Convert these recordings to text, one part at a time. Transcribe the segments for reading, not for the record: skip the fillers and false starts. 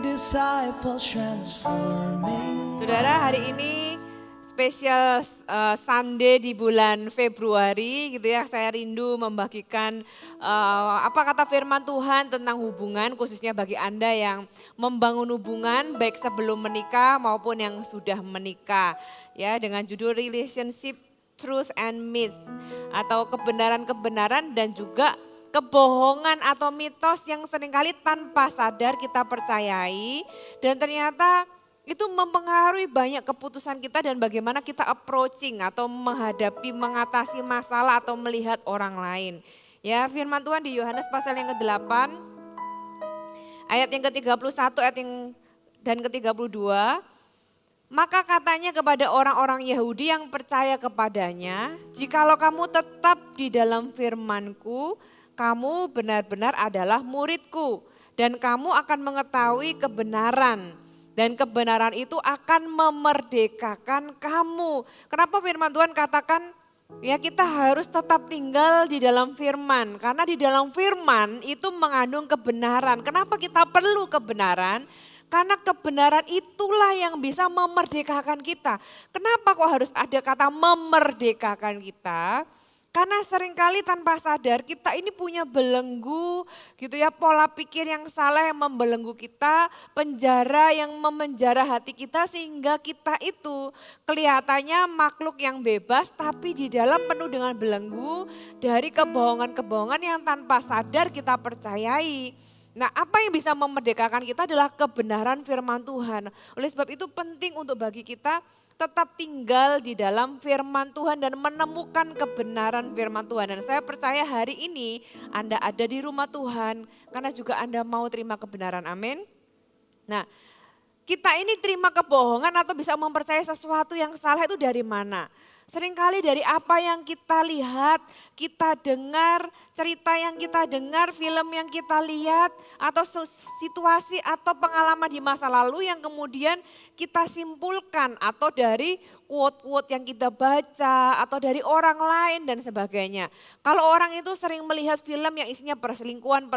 disciples transforming. Saudara, hari ini spesial Sunday di bulan Februari gitu ya. Saya rindu membagikan apa kata firman Tuhan tentang hubungan, khususnya bagi Anda yang membangun hubungan baik sebelum menikah maupun yang sudah menikah. Ya, dengan judul Relationship, Truth and Myth, atau kebenaran-kebenaran dan juga kebohongan atau mitos yang seringkali tanpa sadar kita percayai dan ternyata itu mempengaruhi banyak keputusan kita dan bagaimana kita approaching atau menghadapi, mengatasi masalah atau melihat orang lain. Ya, firman Tuhan di Yohanes pasal yang ke-8 ayat yang ke-31 dan ke-32. Maka katanya kepada orang-orang Yahudi yang percaya kepadanya, jikalau kamu tetap di dalam firman-Ku, kamu benar-benar adalah murid-Ku dan kamu akan mengetahui kebenaran. Dan kebenaran itu akan memerdekakan kamu. Kenapa firman Tuhan katakan ya kita harus tetap tinggal di dalam firman. Karena di dalam firman itu mengandung kebenaran. Kenapa kita perlu kebenaran? Karena kebenaran itulah yang bisa memerdekakan kita. Kenapa kok harus ada kata memerdekakan kita? Karena seringkali tanpa sadar kita ini punya belenggu gitu ya, pola pikir yang salah yang membelenggu kita, penjara yang memenjara hati kita sehingga kita itu kelihatannya makhluk yang bebas tapi di dalam penuh dengan belenggu dari kebohongan-kebohongan yang tanpa sadar kita percayai. Nah, apa yang bisa memerdekakan kita adalah kebenaran firman Tuhan. Oleh sebab itu penting untuk bagi kita tetap tinggal di dalam firman Tuhan dan menemukan kebenaran firman Tuhan. Dan saya percaya hari ini Anda ada di rumah Tuhan karena juga Anda mau terima kebenaran. Amin. Nah, kita ini terima kebohongan atau bisa mempercayai sesuatu yang salah itu dari mana? Seringkali dari apa yang kita lihat, kita dengar, cerita yang kita dengar, film yang kita lihat, atau situasi atau pengalaman di masa lalu yang kemudian kita simpulkan, atau dari quote-quote yang kita baca, atau dari orang lain dan sebagainya. Kalau orang itu sering melihat film yang isinya perselingkuhan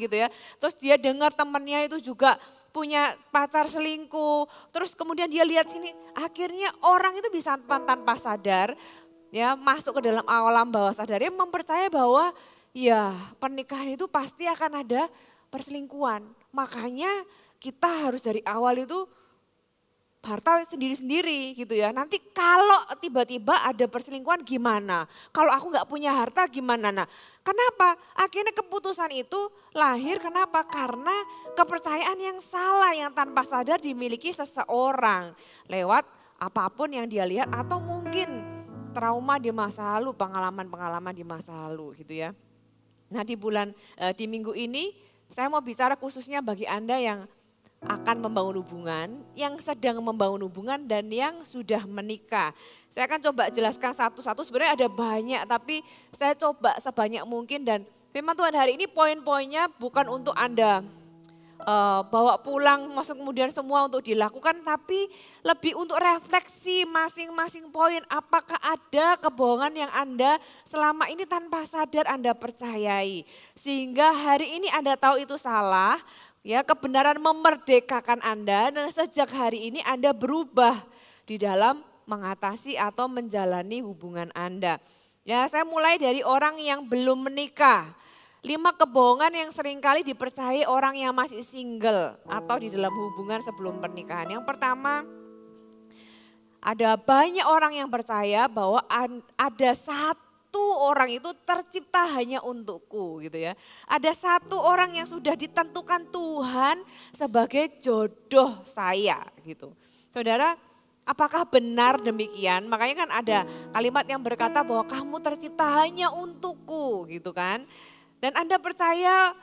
gitu ya, terus dia dengar temannya itu juga punya pacar selingkuh, terus kemudian dia lihat sini, akhirnya orang itu bisa tanpa sadar ya masuk ke dalam alam bawah sadarnya mempercaya bahwa ya pernikahan itu pasti akan ada perselingkuhan. Makanya kita harus dari awal itu harta sendiri-sendiri gitu ya. Nanti kalau tiba-tiba ada perselingkuhan gimana? Kalau aku nggak punya harta gimana? Nah, kenapa? Akhirnya keputusan itu lahir kenapa? Karena kepercayaan yang salah yang tanpa sadar dimiliki seseorang lewat apapun yang dia lihat atau mungkin trauma di masa lalu, pengalaman-pengalaman di masa lalu gitu ya. Nah, di minggu ini saya mau bicara khususnya bagi Anda yang akan membangun hubungan, yang sedang membangun hubungan dan yang sudah menikah. Saya akan coba jelaskan satu-satu, sebenarnya ada banyak tapi saya coba sebanyak mungkin dan firman Tuhan hari ini poin-poinnya bukan untuk Anda bawa pulang masuk kemudian semua untuk dilakukan tapi lebih untuk refleksi masing-masing poin. Apakah ada kebohongan yang Anda selama ini tanpa sadar Anda percayai sehingga hari ini Anda tahu itu salah. Ya, kebenaran memerdekakan Anda dan sejak hari ini Anda berubah di dalam mengatasi atau menjalani hubungan Anda. Ya, saya mulai dari orang yang belum menikah. 5 kebohongan yang seringkali dipercayai orang yang masih single atau di dalam hubungan sebelum pernikahan. Yang pertama, ada banyak orang yang percaya bahwa ada satu orang itu tercipta hanya untukku gitu ya. Ada satu orang yang sudah ditentukan Tuhan sebagai jodoh saya gitu. Saudara, apakah benar demikian? Makanya kan ada kalimat yang berkata bahwa kamu tercipta hanya untukku gitu kan. Dan Anda percaya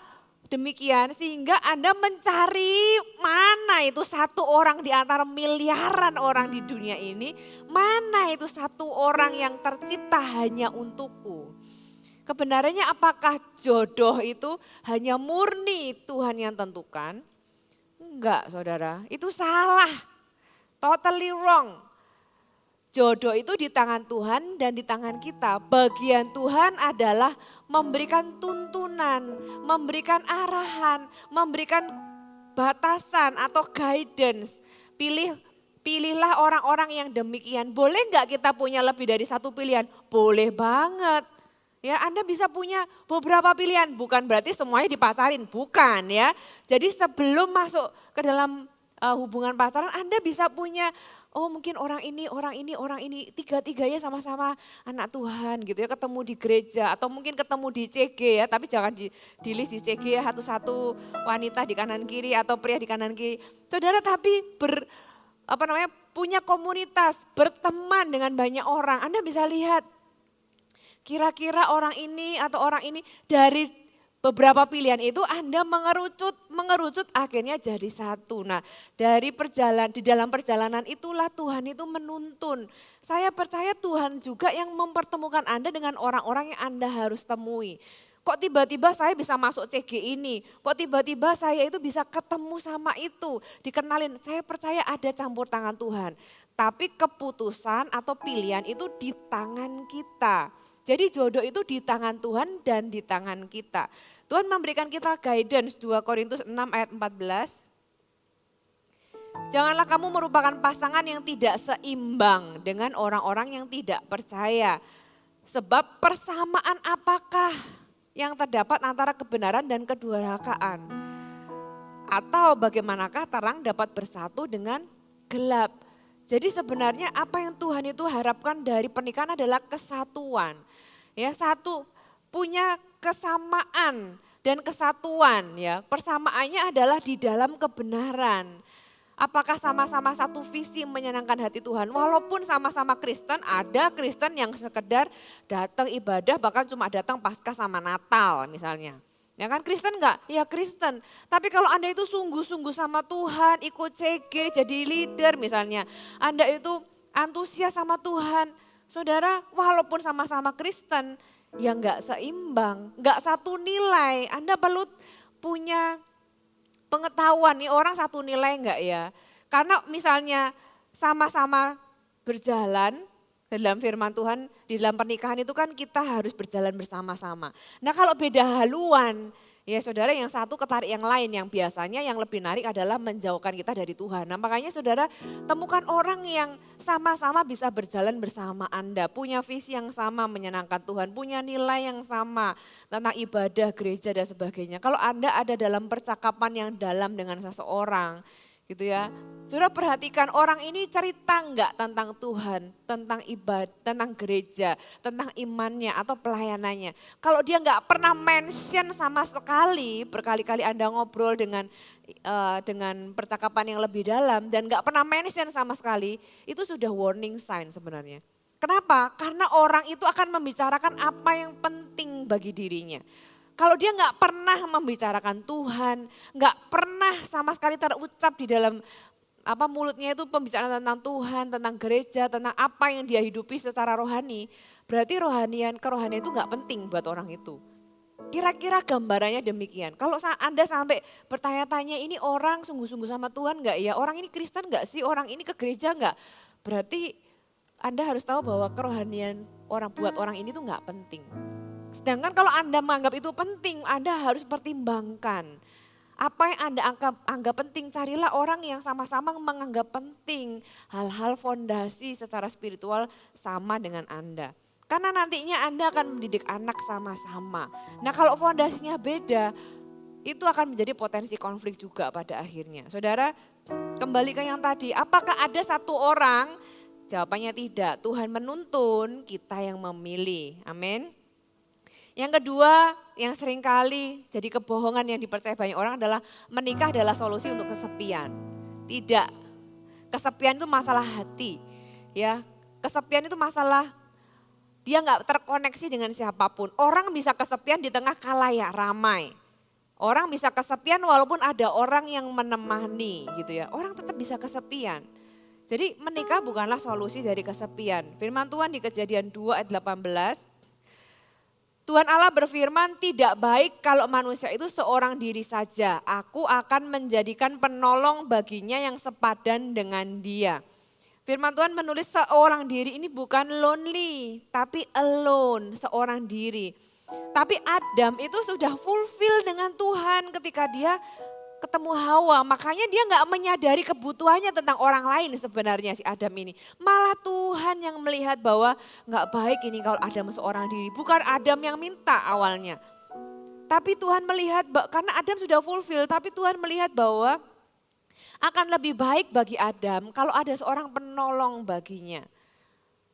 demikian sehingga Anda mencari mana itu satu orang di antara miliaran orang di dunia ini, mana itu satu orang yang tercipta hanya untukku. Kebenarannya apakah jodoh itu hanya murni Tuhan yang tentukan? Enggak saudara, itu salah, totally wrong. Jodoh itu di tangan Tuhan dan di tangan kita. Bagian Tuhan adalah memberikan tuntunan, memberikan arahan, memberikan batasan atau guidance. Pilihlah orang-orang yang demikian. Boleh nggak kita punya lebih dari satu pilihan? Boleh banget. Ya, Anda bisa punya beberapa pilihan, bukan berarti semuanya dipacarin, bukan ya. Jadi sebelum masuk ke dalam hubungan pacaran, Anda bisa punya, oh mungkin orang ini, tiga-tiganya sama-sama anak Tuhan gitu ya, ketemu di gereja atau mungkin ketemu di CG ya, tapi jangan di list di CG ya, satu-satu wanita di kanan kiri atau pria di kanan kiri. Saudara, tapi punya komunitas, berteman dengan banyak orang. Anda bisa lihat kira-kira orang ini atau orang ini dari beberapa pilihan itu Anda mengerucut akhirnya jadi satu. Nah, di dalam perjalanan itulah Tuhan itu menuntun. Saya percaya Tuhan juga yang mempertemukan Anda dengan orang-orang yang Anda harus temui. Kok tiba-tiba saya bisa masuk CG ini? Kok tiba-tiba saya itu bisa ketemu sama itu? Dikenalin, saya percaya ada campur tangan Tuhan. Tapi keputusan atau pilihan itu di tangan kita. Jadi jodoh itu di tangan Tuhan dan di tangan kita. Tuhan memberikan kita guidance 2 Korintus 6 ayat 14. Janganlah kamu merupakan pasangan yang tidak seimbang dengan orang-orang yang tidak percaya. Sebab persamaan apakah yang terdapat antara kebenaran dan kedurhakaan? Atau bagaimanakah terang dapat bersatu dengan gelap? Jadi sebenarnya apa yang Tuhan itu harapkan dari pernikahan adalah kesatuan. Ya, satu, punya kesamaan dan kesatuan ya. Persamaannya adalah di dalam kebenaran. Apakah sama-sama satu visi menyenangkan hati Tuhan? Walaupun sama-sama Kristen, ada Kristen yang sekedar datang ibadah bahkan cuma datang Paskah sama Natal misalnya. Ya kan, Kristen enggak? Ya Kristen. Tapi kalau Anda itu sungguh-sungguh sama Tuhan, ikut CG, jadi leader misalnya. Anda itu antusias sama Tuhan. Saudara, walaupun sama-sama Kristen, ya enggak seimbang, enggak satu nilai. Anda perlu punya pengetahuan, nih orang satu nilai enggak ya. Karena misalnya sama-sama berjalan dalam firman Tuhan, di dalam pernikahan itu kan kita harus berjalan bersama-sama. Nah kalau beda haluan, ya saudara, yang satu ketarik yang lain, yang biasanya yang lebih menarik adalah menjauhkan kita dari Tuhan. Nah makanya saudara temukan orang yang sama-sama bisa berjalan bersama Anda. Punya visi yang sama menyenangkan Tuhan, punya nilai yang sama tentang ibadah, gereja dan sebagainya. Kalau Anda ada dalam percakapan yang dalam dengan seseorang gitu ya. Saudara perhatikan orang ini cerita enggak tentang Tuhan, tentang ibadah, tentang gereja, tentang imannya atau pelayanannya. Kalau dia enggak pernah mention sama sekali, berkali-kali Anda ngobrol dengan percakapan yang lebih dalam dan enggak pernah mention sama sekali, itu sudah warning sign sebenarnya. Kenapa? Karena orang itu akan membicarakan apa yang penting bagi dirinya. Kalau dia nggak pernah membicarakan Tuhan, nggak pernah sama sekali terucap di dalam mulutnya itu pembicaraan tentang Tuhan, tentang gereja, tentang apa yang dia hidupi secara rohani, berarti kerohanian itu nggak penting buat orang itu. Kira-kira gambarannya demikian. Kalau Anda sampai bertanya-tanya, ini orang sungguh-sungguh sama Tuhan nggak ya? Orang ini Kristen nggak sih? Orang ini ke gereja nggak? Berarti Anda harus tahu bahwa kerohanian buat orang ini tuh nggak penting. Sedangkan kalau Anda menganggap itu penting, Anda harus pertimbangkan. Apa yang Anda anggap penting, carilah orang yang sama-sama menganggap penting hal-hal fondasi secara spiritual sama dengan Anda. Karena nantinya Anda akan mendidik anak sama-sama. Nah kalau fondasinya beda, itu akan menjadi potensi konflik juga pada akhirnya. Saudara, kembali ke yang tadi, apakah ada satu orang? Jawabannya tidak, Tuhan menuntun, kita yang memilih. Amin. Yang kedua, yang seringkali jadi kebohongan yang dipercaya banyak orang adalah menikah adalah solusi untuk kesepian. Tidak, kesepian itu masalah hati. Ya, kesepian itu masalah dia nggak terkoneksi dengan siapapun. Orang bisa kesepian di tengah khalayak ramai. Orang bisa kesepian walaupun ada orang yang menemani gitu ya. Orang tetap bisa kesepian. Jadi menikah bukanlah solusi dari kesepian. Firman Tuhan di Kejadian 2 ayat 18. Tuhan Allah berfirman, tidak baik kalau manusia itu seorang diri saja. Aku akan menjadikan penolong baginya yang sepadan dengan dia. Firman Tuhan menulis seorang diri ini bukan lonely, tapi alone, seorang diri. Tapi Adam itu sudah fulfill dengan Tuhan ketika dia ketemu Hawa, makanya dia nggak menyadari kebutuhannya tentang orang lain sebenarnya si Adam ini. Malah Tuhan yang melihat bahwa nggak baik ini kalau Adam seorang diri. Bukan Adam yang minta awalnya. Tapi Tuhan melihat, karena Adam sudah fulfill, tapi Tuhan melihat bahwa akan lebih baik bagi Adam kalau ada seorang penolong baginya.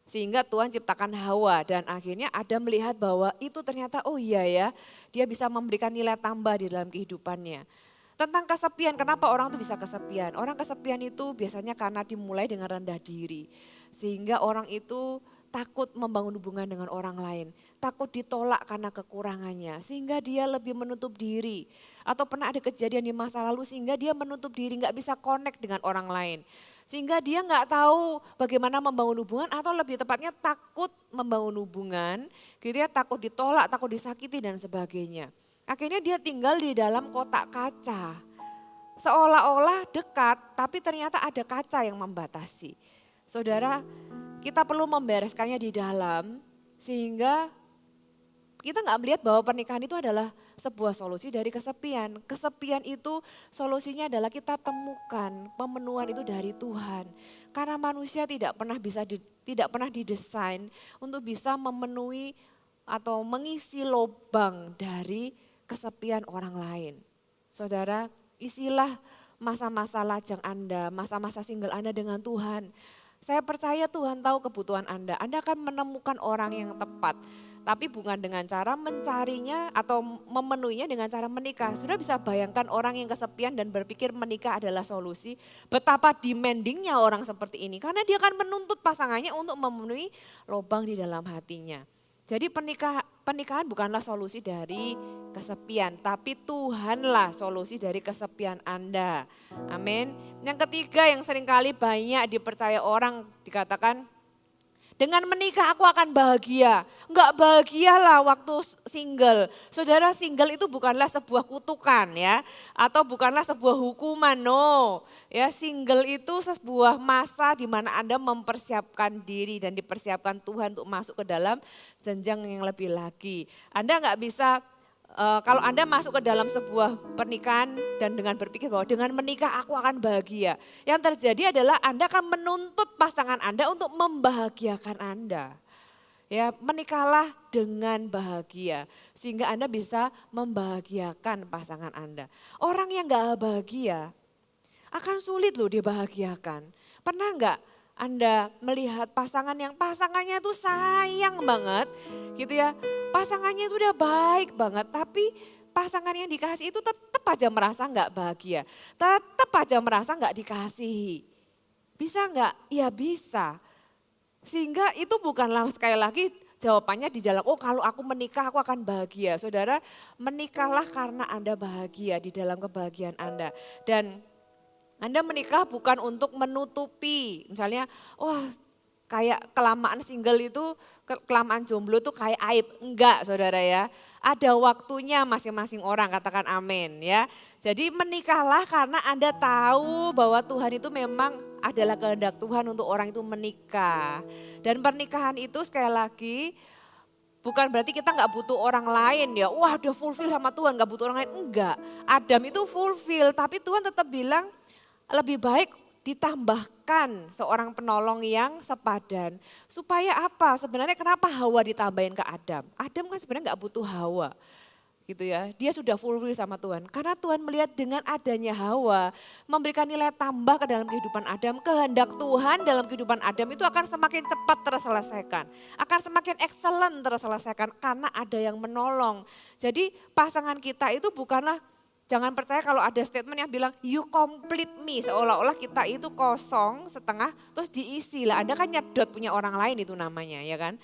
Sehingga Tuhan ciptakan Hawa dan akhirnya Adam melihat bahwa itu ternyata oh iya ya, dia bisa memberikan nilai tambah di dalam kehidupannya. Tentang kesepian, kenapa orang itu bisa kesepian? Orang kesepian itu biasanya karena dimulai dengan rendah diri. Sehingga orang itu takut membangun hubungan dengan orang lain. Takut ditolak karena kekurangannya. Sehingga dia lebih menutup diri. Atau pernah ada kejadian di masa lalu sehingga dia menutup diri, gak bisa connect dengan orang lain. Sehingga dia nggak tahu bagaimana membangun hubungan atau lebih tepatnya takut membangun hubungan, gitu ya, takut ditolak, takut disakiti dan sebagainya. Akhirnya dia tinggal di dalam kotak kaca. Seolah-olah dekat tapi ternyata ada kaca yang membatasi. Saudara, kita perlu membereskannya di dalam sehingga kita nggak melihat bahwa pernikahan itu adalah sebuah solusi dari kesepian. Kesepian itu solusinya adalah kita temukan pemenuhan itu dari Tuhan. Karena manusia tidak pernah didesain untuk bisa memenuhi atau mengisi lubang dari kesepian orang lain. Saudara, isilah masa-masa lajang Anda, masa-masa single Anda dengan Tuhan. Saya percaya Tuhan tahu kebutuhan Anda. Anda akan menemukan orang yang tepat. Tapi bukan dengan cara mencarinya atau memenuhinya dengan cara menikah. Sudah bisa bayangkan orang yang kesepian dan berpikir menikah adalah solusi. Betapa demandingnya orang seperti ini. Karena dia akan menuntut pasangannya untuk memenuhi lubang di dalam hatinya. Jadi pernikahan bukanlah solusi dari kesepian. Tapi Tuhanlah solusi dari kesepian Anda. Amin. Yang ketiga yang seringkali banyak dipercaya orang dikatakan, dengan menikah aku akan bahagia. Enggak bahagialah waktu single. Saudara, single itu bukanlah sebuah kutukan ya. Atau bukanlah sebuah hukuman, no. Ya, single itu sebuah masa di mana Anda mempersiapkan diri dan dipersiapkan Tuhan untuk masuk ke dalam jenjang yang lebih lagi. Anda enggak bisa kalau Anda masuk ke dalam sebuah pernikahan dan dengan berpikir bahwa dengan menikah aku akan bahagia. Yang terjadi adalah Anda akan menuntut pasangan Anda untuk membahagiakan Anda. Ya, menikahlah dengan bahagia sehingga Anda bisa membahagiakan pasangan Anda. Orang yang gak bahagia akan sulit loh dibahagiakan. Pernah gak Anda melihat pasangannya itu sayang banget gitu ya. Pasangannya itu udah baik banget tapi pasangan yang dikasih itu tetap aja merasa gak bahagia. Tetap aja merasa gak dikasihi. Bisa gak? Ya bisa. Sehingga itu bukanlah sekali lagi jawabannya di dalam, oh kalau aku menikah aku akan bahagia. Saudara, menikahlah karena Anda bahagia di dalam kebahagiaan Anda. Dan Anda menikah bukan untuk menutupi, misalnya, wah kayak kelamaan single itu, kelamaan jomblo itu kayak aib. Enggak saudara ya, ada waktunya masing-masing orang, katakan amin ya. Jadi menikahlah karena Anda tahu bahwa Tuhan itu memang adalah kehendak Tuhan untuk orang itu menikah. Dan pernikahan itu sekali lagi bukan berarti kita nggak butuh orang lain ya. Wah udah fulfill sama Tuhan, nggak butuh orang lain. Enggak, Adam itu fulfill tapi Tuhan tetap bilang lebih baik ditambahkan seorang penolong yang sepadan. Supaya apa? Sebenarnya kenapa Hawa ditambahin ke Adam? Adam kan sebenarnya nggak butuh Hawa. Gitu ya, dia sudah fulfill sama Tuhan. Karena Tuhan melihat dengan adanya Hawa memberikan nilai tambah ke dalam kehidupan Adam. Kehendak Tuhan dalam kehidupan Adam itu akan semakin cepat terselesaikan. Akan semakin excellent terselesaikan karena ada yang menolong. Jadi pasangan kita itu bukanlah, jangan percaya kalau ada statement yang bilang you complete me, seolah-olah kita itu kosong setengah terus diisi lah. Anda kan nyedot punya orang lain itu namanya ya kan.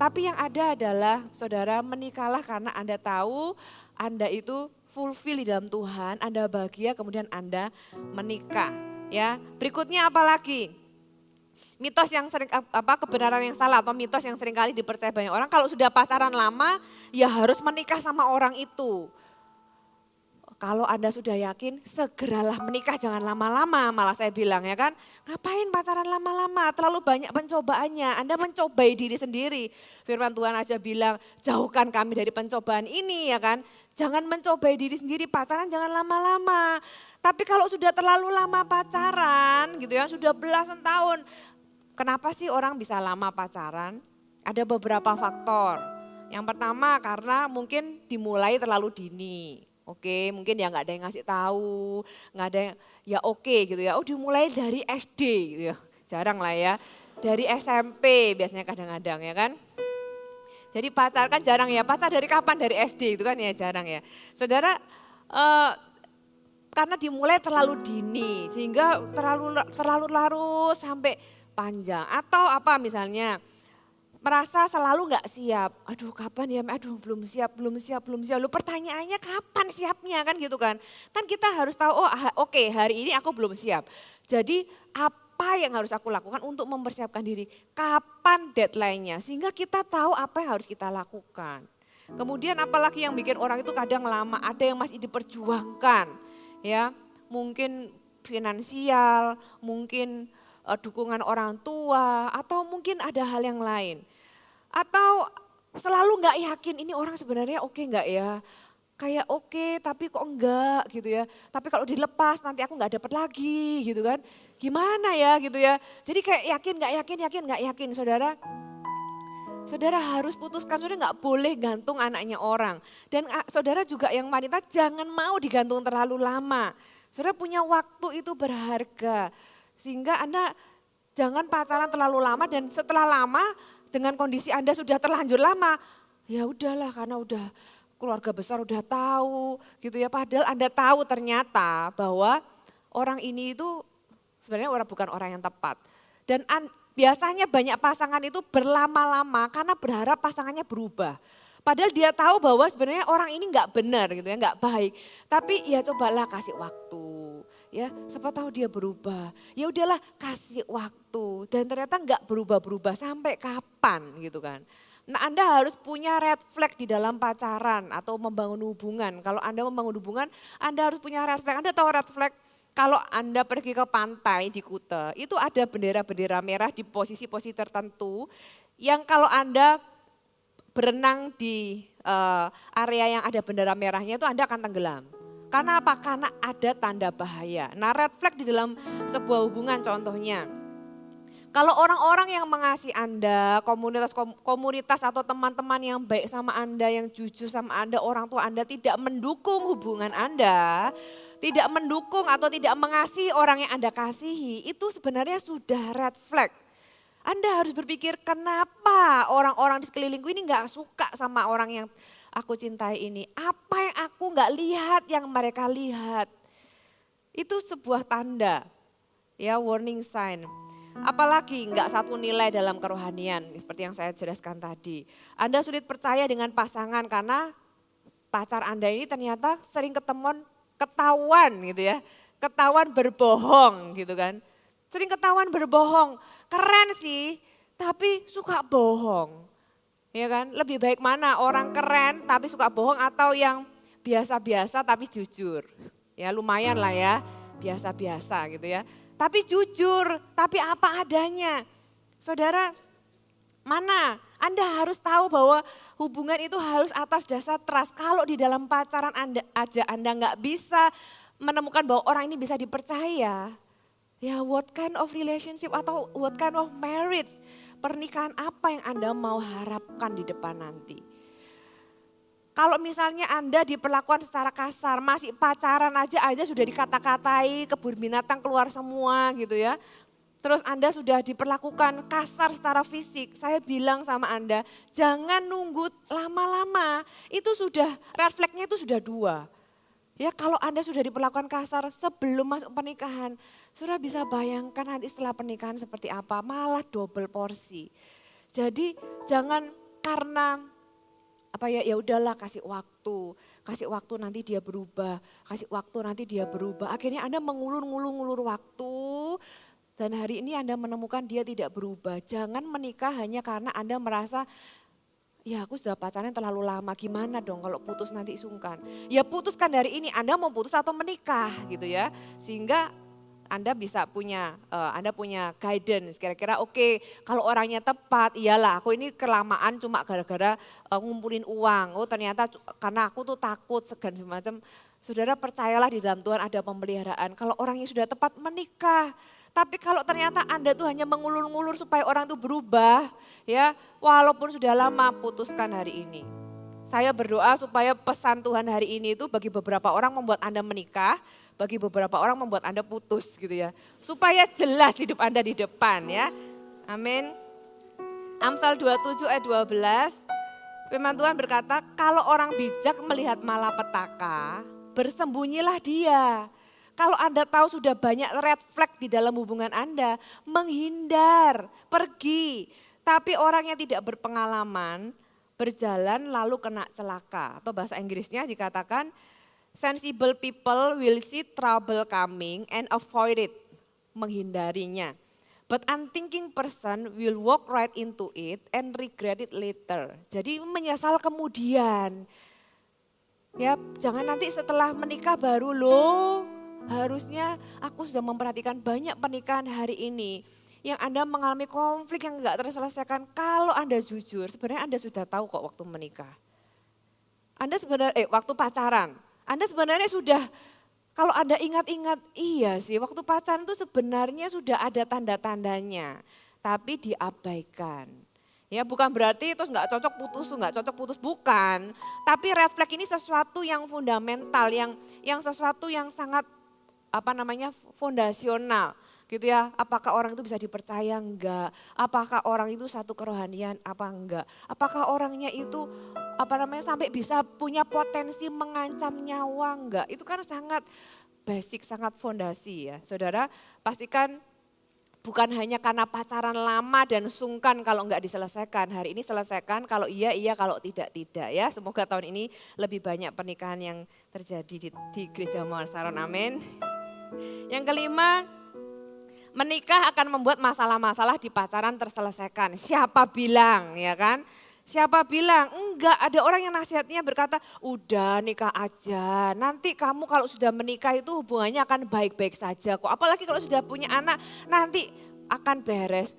Tapi yang ada adalah saudara menikahlah karena Anda tahu Anda itu fulfill di dalam Tuhan, Anda bahagia kemudian Anda menikah. Ya, berikutnya apa lagi? Mitos yang sering kebenaran yang salah atau mitos yang sering kali dipercaya banyak orang, kalau sudah pacaran lama ya harus menikah sama orang itu. Kalau Anda sudah yakin, segeralah menikah, jangan lama-lama. Malah saya bilang ya kan, ngapain pacaran lama-lama, terlalu banyak pencobaannya. Anda mencobai diri sendiri. Firman Tuhan aja bilang, jauhkan kami dari pencobaan ini ya kan. Jangan mencobai diri sendiri, pacaran jangan lama-lama. Tapi kalau sudah terlalu lama pacaran gitu ya, sudah belasan tahun. Kenapa sih orang bisa lama pacaran? Ada beberapa faktor. Yang pertama karena mungkin dimulai terlalu dini. Oke, mungkin ya nggak ada yang ngasih tahu, nggak ada yang, ya oke gitu ya. Oh dimulai dari SD gitu ya, jarang lah ya. Dari SMP biasanya kadang-kadang ya kan. Jadi pacar kan jarang ya, pacar dari kapan? Dari SD itu kan ya jarang ya. Saudara, karena dimulai terlalu dini sehingga terlalu larut sampai panjang. Atau apa misalnya, merasa selalu nggak siap. Aduh kapan ya, aduh belum siap. Lu pertanyaannya kapan siapnya kan gitu kan. Kan kita harus tahu, oh oke hari ini aku belum siap. Jadi apa yang harus aku lakukan untuk mempersiapkan diri. Kapan deadline-nya sehingga kita tahu apa yang harus kita lakukan. Kemudian apalagi yang bikin orang itu kadang lama, ada yang masih diperjuangkan. Ya, mungkin finansial, mungkin dukungan orang tua, atau mungkin ada hal yang lain. Atau selalu nggak yakin ini orang sebenarnya oke nggak ya? Kayak oke tapi kok enggak gitu ya. Tapi kalau dilepas nanti aku nggak dapat lagi gitu kan. Gimana ya gitu ya. Jadi kayak yakin nggak yakin saudara. Saudara harus putuskan, saudara nggak boleh gantung anaknya orang. Dan saudara juga yang wanita jangan mau digantung terlalu lama. Saudara punya waktu itu berharga. Sehingga Anda jangan pacaran terlalu lama dan setelah lama dengan kondisi Anda sudah terlanjur lama, ya udahlah karena udah keluarga besar udah tahu gitu ya. Padahal Anda tahu ternyata bahwa orang ini itu sebenarnya bukan orang yang tepat. Dan biasanya banyak pasangan itu berlama-lama karena berharap pasangannya berubah. Padahal dia tahu bahwa sebenarnya orang ini nggak benar gitu ya, nggak baik. Tapi ya cobalah kasih waktu. Ya, siapa tahu dia berubah. Ya udahlah kasih waktu dan ternyata nggak berubah-berubah sampai kapan gitu kan. Nah Anda harus punya red flag di dalam pacaran atau membangun hubungan. Kalau Anda membangun hubungan, Anda harus punya red flag. Anda tahu red flag kalau Anda pergi ke pantai di Kuta, itu ada bendera-bendera merah di posisi-posisi tertentu yang kalau Anda berenang di area yang ada bendera merahnya itu Anda akan tenggelam. Karena apa? Karena ada tanda bahaya. Nah red flag di dalam sebuah hubungan contohnya. Kalau orang-orang yang mengasihi Anda, komunitas atau teman-teman yang baik sama Anda, yang jujur sama Anda, orang tua Anda tidak mendukung hubungan Anda, tidak mendukung atau tidak mengasihi orang yang Anda kasihi, itu sebenarnya sudah red flag. Anda harus berpikir kenapa orang-orang di sekelilingku ini gak suka sama orang yang aku cintai ini. Apa yang aku gak lihat yang mereka lihat. Itu sebuah tanda, ya warning sign. Apalagi gak satu nilai dalam kerohanian seperti yang saya jelaskan tadi. Anda sulit percaya dengan pasangan karena pacar Anda ini ternyata sering ketahuan gitu ya. Ketahuan berbohong gitu kan. Sering ketahuan berbohong. Keren sih, tapi suka bohong. Ya kan? Lebih baik mana orang keren tapi suka bohong atau yang biasa-biasa tapi jujur. Ya lumayan lah ya, biasa-biasa gitu ya. Tapi jujur, tapi apa adanya. Saudara, mana? Anda harus tahu bahwa hubungan itu harus atas dasar trust. Kalau di dalam pacaran Anda nggak bisa menemukan bahwa orang ini bisa dipercaya. Ya what kind of relationship atau what kind of marriage, pernikahan apa yang Anda mau harapkan di depan nanti. Kalau misalnya Anda diperlakukan secara kasar, masih pacaran aja sudah dikata-katai, kebun binatang keluar semua gitu ya. Terus Anda sudah diperlakukan kasar secara fisik, saya bilang sama Anda jangan nunggu lama-lama, itu sudah red flag-nya itu sudah 2. Ya kalau Anda sudah diperlakukan kasar sebelum masuk pernikahan, sudah bisa bayangkan nanti setelah pernikahan seperti apa, malah double porsi. Jadi jangan karena ya udahlah kasih waktu nanti dia berubah, kasih waktu nanti dia berubah. Akhirnya Anda mengulur waktu dan hari ini Anda menemukan dia tidak berubah. Jangan menikah hanya karena Anda merasa ya aku sudah pacaran terlalu lama, gimana dong kalau putus nanti sungkan. Ya putuskan dari ini, Anda mau putus atau menikah gitu ya. Sehingga Anda bisa punya, Anda punya guidance kira-kira oke, kalau orangnya tepat, iyalah aku ini kelamaan cuma gara-gara ngumpulin uang. Oh ternyata karena aku tuh takut segan semacam. Saudara percayalah di dalam Tuhan ada pemeliharaan. Kalau orangnya sudah tepat menikah. Tapi kalau ternyata Anda tuh hanya mengulur-ngulur supaya orang itu berubah, ya walaupun sudah lama putuskan hari ini. Saya berdoa supaya pesan Tuhan hari ini itu bagi beberapa orang membuat Anda menikah, bagi beberapa orang membuat Anda putus gitu ya. Supaya jelas hidup Anda di depan ya. Amin. Amsal 27 ayat 12, firman Tuhan berkata, kalau orang bijak melihat malapetaka, bersembunyilah dia. Kalau Anda tahu sudah banyak red flag di dalam hubungan Anda, menghindar, pergi. Tapi orang yang tidak berpengalaman, berjalan lalu kena celaka. Atau bahasa Inggrisnya dikatakan, sensible people will see trouble coming and avoid it, menghindarinya. But unthinking person will walk right into it and regret it later. Jadi menyesal kemudian. Ya, jangan nanti setelah menikah baru loh. Harusnya aku sudah memperhatikan banyak pernikahan hari ini yang Anda mengalami konflik yang enggak terselesaikan. Kalau Anda jujur, sebenarnya Anda sudah tahu kok waktu menikah. Anda sebenarnya waktu pacaran, Anda sebenarnya sudah, kalau Anda ingat-ingat, iya sih waktu pacaran itu sebenarnya sudah ada tanda-tandanya, tapi diabaikan. Ya bukan berarti terus nggak cocok putus, bukan. Tapi red flag ini sesuatu yang fundamental, yang sesuatu yang sangat fondasional gitu ya. Apakah orang itu bisa dipercaya enggak? Apakah orang itu satu kerohanian apa enggak? Apakah orangnya itu sampai bisa punya potensi mengancam nyawa enggak? Itu kan sangat basic, sangat fondasi ya. Saudara, pastikan bukan hanya karena pacaran lama dan sungkan kalau enggak diselesaikan. Hari ini selesaikan, kalau iya, kalau tidak ya. Semoga tahun ini lebih banyak pernikahan yang terjadi di Gereja Mawar Saron, amin. Yang kelima, menikah akan membuat masalah-masalah di pacaran terselesaikan. Siapa bilang ya kan? Siapa bilang? Enggak, ada orang yang nasihatnya berkata, udah nikah aja. Nanti kamu kalau sudah menikah itu hubungannya akan baik-baik saja kok. Apalagi kalau sudah punya anak, nanti akan beres.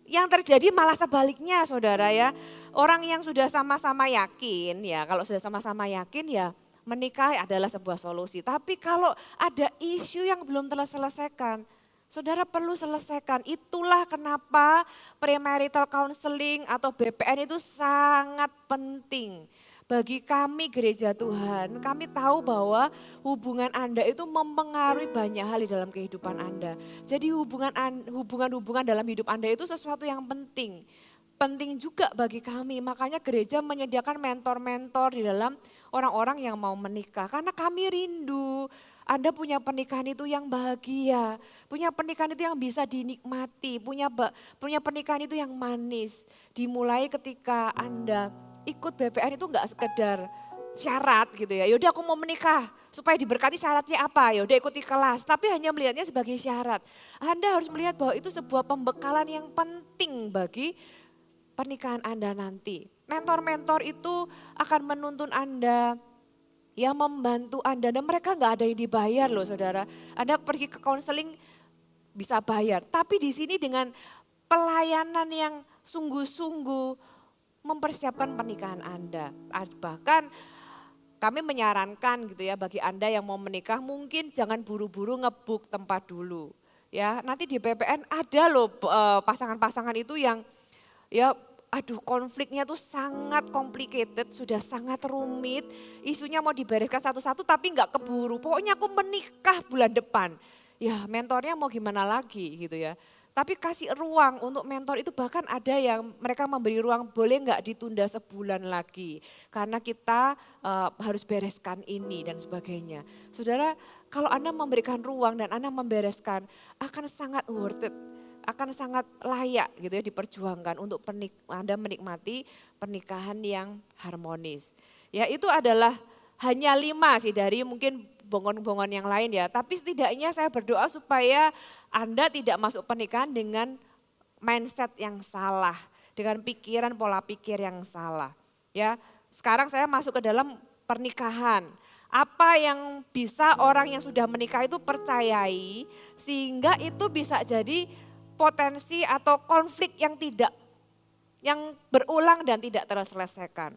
Yang terjadi malah sebaliknya saudara ya. Orang yang sudah sama-sama yakin ya, kalau sudah sama-sama yakin ya menikah adalah sebuah solusi. Tapi kalau ada isu yang belum terselesaikan, saudara perlu selesaikan. Itulah kenapa premarital counseling atau BPN itu sangat penting. Bagi kami gereja Tuhan, kami tahu bahwa hubungan Anda itu mempengaruhi banyak hal di dalam kehidupan Anda. Jadi hubungan-hubungan dalam hidup Anda itu sesuatu yang penting. Penting juga bagi kami, makanya gereja menyediakan mentor-mentor di dalam orang-orang yang mau menikah. Karena kami rindu Anda punya pernikahan itu yang bahagia, punya pernikahan itu yang bisa dinikmati, punya pernikahan itu yang manis. Dimulai ketika Anda ikut BPN itu enggak sekedar syarat gitu ya. Yaudah aku mau menikah, supaya diberkati syaratnya apa? Yaudah ikuti kelas, tapi hanya melihatnya sebagai syarat. Anda harus melihat bahwa itu sebuah pembekalan yang penting bagi pernikahan Anda nanti. Mentor-mentor itu akan menuntun Anda, yang membantu Anda, dan mereka nggak ada yang dibayar loh saudara. Anda pergi ke konseling bisa bayar, tapi di sini dengan pelayanan yang sungguh-sungguh mempersiapkan pernikahan Anda. Bahkan kami menyarankan gitu ya bagi Anda yang mau menikah mungkin jangan buru-buru ngebuk tempat dulu. Ya, nanti di PPN ada loh pasangan-pasangan itu yang ya konfliknya tuh sangat complicated, sudah sangat rumit. Isunya mau dibereskan satu-satu tapi nggak keburu. Pokoknya aku menikah bulan depan. Ya mentornya mau gimana lagi gitu ya. Tapi kasih ruang untuk mentor itu, bahkan ada yang mereka memberi ruang boleh nggak ditunda sebulan lagi. Karena kita harus bereskan ini dan sebagainya. Saudara, kalau Anda memberikan ruang dan Anda membereskan akan sangat worth it. Akan sangat layak gitu ya diperjuangkan untuk Anda menikmati pernikahan yang harmonis. Ya itu adalah hanya 5 sih dari mungkin bongon-bongon yang lain ya. Tapi setidaknya saya berdoa supaya Anda tidak masuk pernikahan dengan mindset yang salah. Dengan pikiran pola pikir yang salah. Ya, sekarang saya masuk ke dalam pernikahan. Apa yang bisa orang yang sudah menikah itu percayai sehingga itu bisa jadi potensi atau konflik yang berulang dan tidak terselesaikan.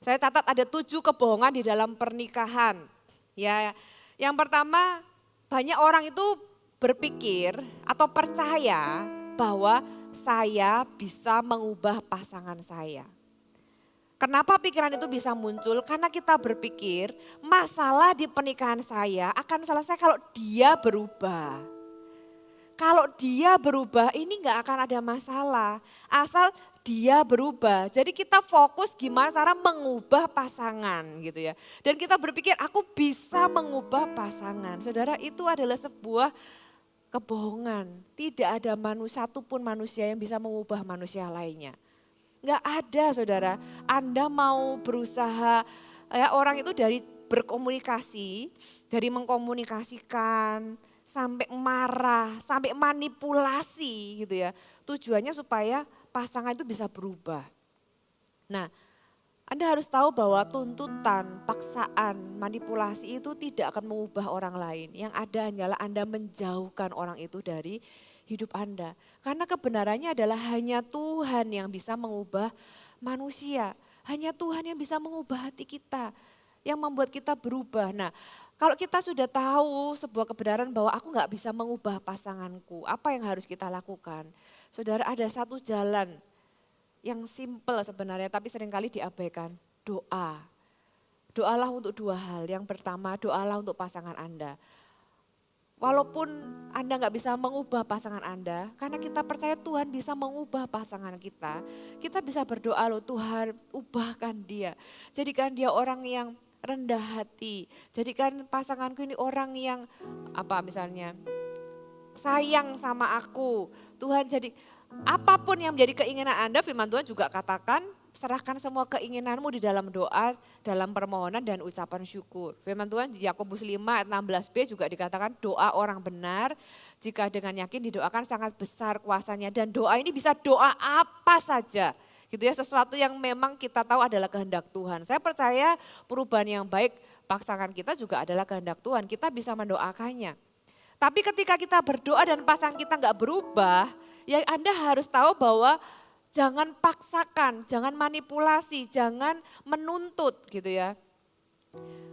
Saya catat ada 7 kebohongan di dalam pernikahan. Ya, yang pertama banyak orang itu berpikir atau percaya bahwa saya bisa mengubah pasangan saya. Kenapa pikiran itu bisa muncul? Karena kita berpikir masalah di pernikahan saya akan selesai kalau dia berubah. Kalau dia berubah ini nggak akan ada masalah. Asal dia berubah. Jadi kita fokus gimana cara mengubah pasangan gitu ya. Dan kita berpikir aku bisa mengubah pasangan. Saudara, itu adalah sebuah kebohongan. Tidak ada satupun manusia yang bisa mengubah manusia lainnya. Enggak ada saudara, Anda mau berusaha, ya orang itu dari berkomunikasi, dari mengkomunikasikan, sampai marah, sampai manipulasi gitu ya. Tujuannya supaya pasangan itu bisa berubah. Nah, Anda harus tahu bahwa tuntutan, paksaan, manipulasi itu tidak akan mengubah orang lain. Yang ada hanyalah Anda menjauhkan orang itu dari hidup Anda. Karena kebenarannya adalah hanya Tuhan yang bisa mengubah manusia. Hanya Tuhan yang bisa mengubah hati kita, yang membuat kita berubah. Nah, kalau kita sudah tahu sebuah kebenaran bahwa aku gak bisa mengubah pasanganku, apa yang harus kita lakukan? Saudara, ada satu jalan yang simple sebenarnya tapi seringkali diabaikan, doa. Doalah untuk 2 hal. Yang pertama, doalah untuk pasangan Anda. Walaupun Anda nggak bisa mengubah pasangan Anda, karena kita percaya Tuhan bisa mengubah pasangan kita bisa berdoa loh, Tuhan ubahkan dia. Jadikan dia orang yang rendah hati, jadikan pasanganku ini orang yang misalnya sayang sama aku. Tuhan jadi apapun yang menjadi keinginan Anda, firman Tuhan juga katakan serahkan semua keinginanmu di dalam doa, dalam permohonan dan ucapan syukur. Firman Tuhan di Yakobus 5 ayat 16b juga dikatakan doa orang benar jika dengan yakin didoakan sangat besar kuasanya. Dan doa ini bisa doa apa saja. Gitu ya, sesuatu yang memang kita tahu adalah kehendak Tuhan. Saya percaya perubahan yang baik pasangan kita juga adalah kehendak Tuhan. Kita bisa mendoakannya. Tapi ketika kita berdoa dan pasangan kita nggak berubah, ya Anda harus tahu bahwa jangan paksakan, jangan manipulasi, jangan menuntut gitu ya.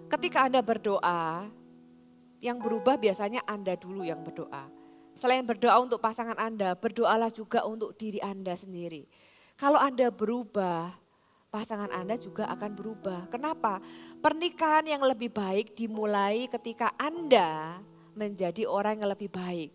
Ketika Anda berdoa, yang berubah biasanya Anda dulu yang berdoa. Selain berdoa untuk pasangan Anda, berdoalah juga untuk diri Anda sendiri. Kalau Anda berubah, pasangan Anda juga akan berubah. Kenapa? Pernikahan yang lebih baik dimulai ketika Anda menjadi orang yang lebih baik.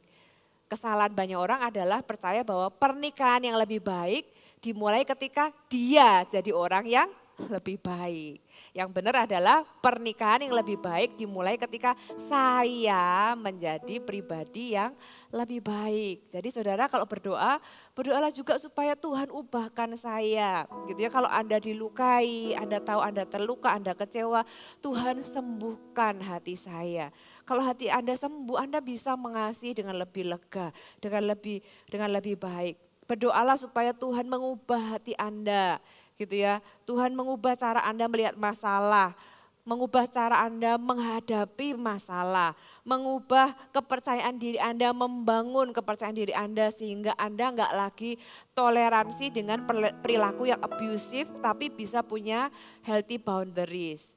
Kesalahan banyak orang adalah percaya bahwa pernikahan yang lebih baik dimulai ketika dia jadi orang yang lebih baik. Yang benar adalah pernikahan yang lebih baik dimulai ketika saya menjadi pribadi yang lebih baik. Jadi saudara kalau berdoa, berdoalah juga supaya Tuhan ubahkan saya. Gitu ya, kalau Anda dilukai, Anda tahu Anda terluka, Anda kecewa, Tuhan sembuhkan hati saya. Kalau hati Anda sembuh, Anda bisa mengasihi dengan lebih lega, dengan lebih baik. Berdoalah supaya Tuhan mengubah hati Anda, gitu ya. Tuhan mengubah cara Anda melihat masalah, mengubah cara Anda menghadapi masalah, mengubah kepercayaan diri Anda, membangun kepercayaan diri Anda sehingga Anda enggak lagi toleransi dengan perilaku yang abusive tapi bisa punya healthy boundaries.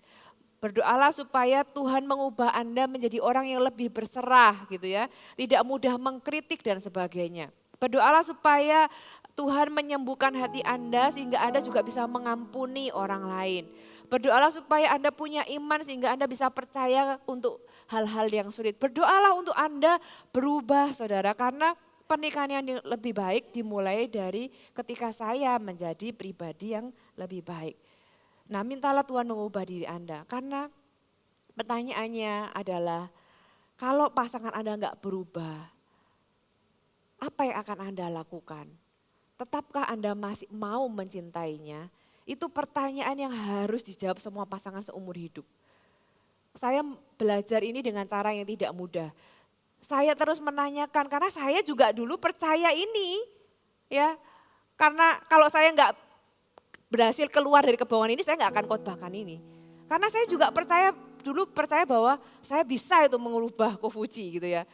Berdoalah supaya Tuhan mengubah Anda menjadi orang yang lebih berserah gitu ya, tidak mudah mengkritik dan sebagainya. Berdoalah supaya Tuhan menyembuhkan hati Anda sehingga Anda juga bisa mengampuni orang lain. Berdoalah supaya Anda punya iman sehingga Anda bisa percaya untuk hal-hal yang sulit. Berdoalah untuk Anda berubah saudara, karena pernikahan yang lebih baik dimulai dari ketika saya menjadi pribadi yang lebih baik. Nah, mintalah Tuhan mengubah diri Anda, karena pertanyaannya adalah kalau pasangan Anda enggak berubah, apa yang akan Anda lakukan? Tetapkah Anda masih mau mencintainya? Itu pertanyaan yang harus dijawab semua pasangan seumur hidup. Saya belajar ini dengan cara yang tidak mudah. Saya terus menanyakan karena saya juga dulu percaya ini. Ya, karena kalau saya nggak berhasil keluar dari kebohongan ini, saya nggak akan khotbahkan ini. Karena saya juga dulu percaya bahwa saya bisa itu mengubah Kofuji gitu ya.